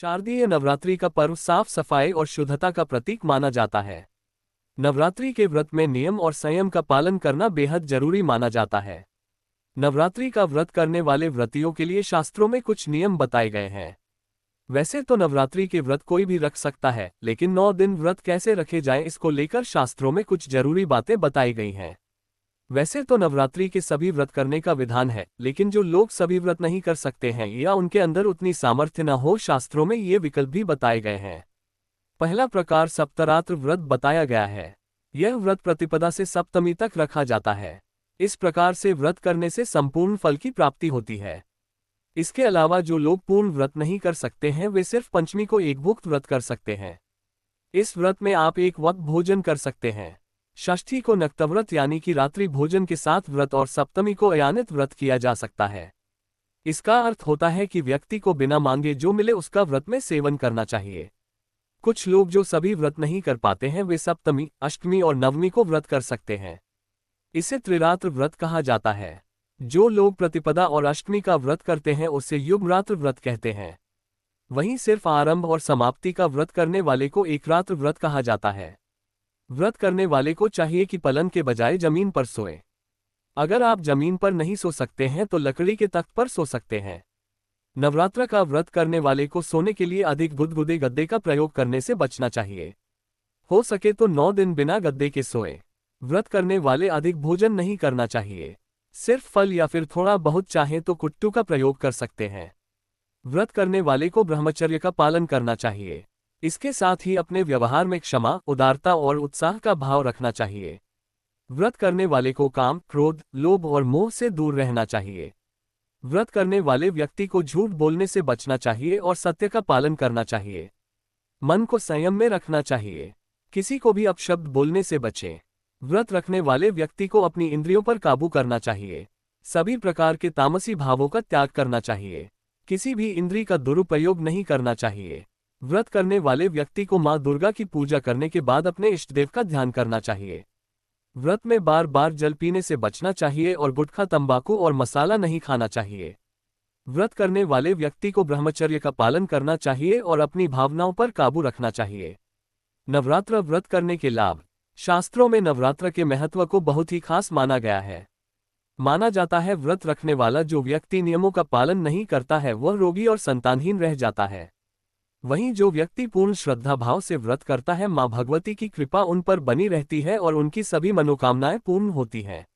शारदीय नवरात्रि का पर्व साफ सफाई और शुद्धता का प्रतीक माना जाता है। नवरात्रि के व्रत में नियम और संयम का पालन करना बेहद जरूरी माना जाता है। नवरात्रि का व्रत करने वाले व्रतियों के लिए शास्त्रों में कुछ नियम बताए गए हैं। वैसे तो नवरात्रि के व्रत कोई भी रख सकता है, लेकिन 9 दिन व्रत कैसे रखे जाएं इसको लेकर शास्त्रों में कुछ जरूरी बातें बताई गई हैं। वैसे तो नवरात्रि के सभी व्रत करने का विधान है, लेकिन जो लोग सभी व्रत नहीं कर सकते हैं या उनके अंदर उतनी सामर्थ्य न हो, शास्त्रों में ये विकल्प भी बताए गए हैं। पहला प्रकार सप्तरात्र व्रत बताया गया है। यह व्रत प्रतिपदा से सप्तमी तक रखा जाता है। इस प्रकार से व्रत करने से संपूर्ण फल की प्राप्ति होती है। इसके अलावा जो लोग पूर्ण व्रत नहीं कर सकते हैं वे सिर्फ पंचमी को एकभुक्त व्रत कर सकते हैं। इस व्रत में आप एक वक्त भोजन कर सकते हैं। षष्ठी को नक्तव्रत यानी कि रात्रि भोजन के साथ व्रत और सप्तमी को अयानित व्रत किया जा सकता है। इसका अर्थ होता है कि व्यक्ति को बिना मांगे जो मिले उसका व्रत में सेवन करना चाहिए। कुछ लोग जो सभी व्रत नहीं कर पाते हैं वे सप्तमी, अष्टमी और नवमी को व्रत कर सकते हैं। इसे त्रिरात्र व्रत कहा जाता है। जो लोग प्रतिपदा और अष्टमी का व्रत करते हैं उसे युग्मरात्र व्रत कहते हैं। वहीं सिर्फ आरंभ और समाप्ति का व्रत करने वाले को एकरात्र व्रत कहा जाता है। व्रत करने वाले को चाहिए कि पलंग के बजाय जमीन पर सोए। अगर आप जमीन पर नहीं सो सकते हैं तो लकड़ी के तख्त पर सो सकते हैं। नवरात्र का व्रत करने वाले को सोने के लिए अधिक गुदगुदे गद्दे का प्रयोग करने से बचना चाहिए। हो सके तो 9 दिन बिना गद्दे के सोए। व्रत करने वाले अधिक भोजन नहीं करना चाहिए। सिर्फ फल या फिर थोड़ा बहुत चाहे तो कुट्टू का प्रयोग कर सकते हैं। व्रत करने वाले को ब्रह्मचर्य का पालन करना चाहिए। इसके साथ ही अपने व्यवहार में क्षमा, उदारता और उत्साह का भाव रखना चाहिए। व्रत करने वाले को काम, क्रोध, लोभ और मोह से दूर रहना चाहिए। व्रत करने वाले व्यक्ति को झूठ बोलने से बचना चाहिए और सत्य का पालन करना चाहिए। मन को संयम में रखना चाहिए। किसी को भी अपशब्द बोलने से बचें। व्रत रखने वाले व्यक्ति को अपनी इंद्रियों पर काबू करना चाहिए। सभी प्रकार के तामसी भावों का त्याग करना चाहिए। किसी भी इंद्री का दुरुपयोग नहीं करना चाहिए। व्रत करने वाले व्यक्ति को मां दुर्गा की पूजा करने के बाद अपने इष्टदेव का ध्यान करना चाहिए। व्रत में बार बार जल पीने से बचना चाहिए और गुटखा, तंबाकू और मसाला नहीं खाना चाहिए। व्रत करने वाले व्यक्ति को ब्रह्मचर्य का पालन करना चाहिए और अपनी भावनाओं पर काबू रखना चाहिए। नवरात्र व्रत करने के लाभ। शास्त्रों में नवरात्र के महत्व को बहुत ही खास माना गया है। माना जाता है व्रत रखने वाला जो व्यक्ति नियमों का पालन नहीं करता है वह रोगी और संतानहीन रह जाता है। वहीं जो व्यक्ति पूर्ण श्रद्धा भाव से व्रत करता है मां भगवती की कृपा उन पर बनी रहती है और उनकी सभी मनोकामनाएं पूर्ण होती हैं।